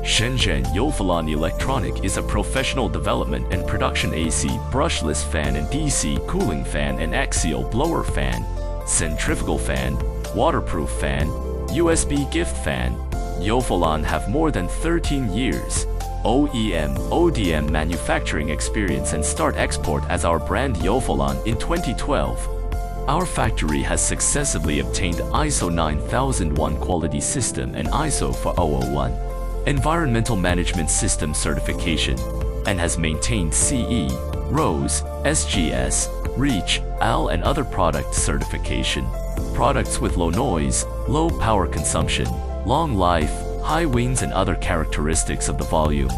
Shenzhen Yofolon Electronic is a professional development and production AC brushless fan and DC cooling fan and axial blower fan, centrifugal fan, waterproof fan, USB gift fan. Yofolon have more than 13 years OEM, ODM manufacturing experience and start export as our brand Yofolon in 2012. Our factory has successively obtained ISO 9001 quality system and ISO 4001 environmental management system certification and has maintained CE, RoHS, SGS, REACH, AL and other product certification. Products with low noise, low power consumption, long life, high wings and other characteristics of the volume.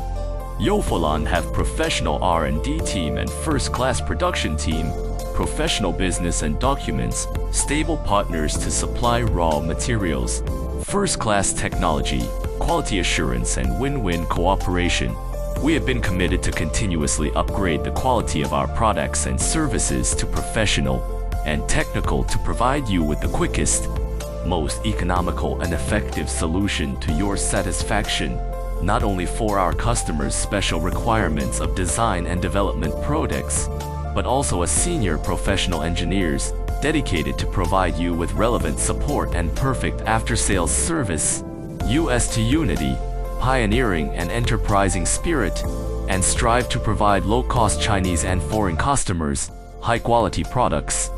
Yofolon have professional R&D team and first-class production team, professional business and documents, stable partners to supply raw materials, first-class technology, quality assurance and win-win cooperation. We have been committed to continuously upgrade the quality of our products and services to professional and technical to provide you with the quickest, most economical and effective solution to your satisfaction, not only for our customers' special requirements of design and development products, but also as senior professional engineers dedicated to provide you with relevant support and perfect after-sales service. US to unity, pioneering and enterprising spirit, and strive to provide low-cost Chinese and foreign customers high-quality products.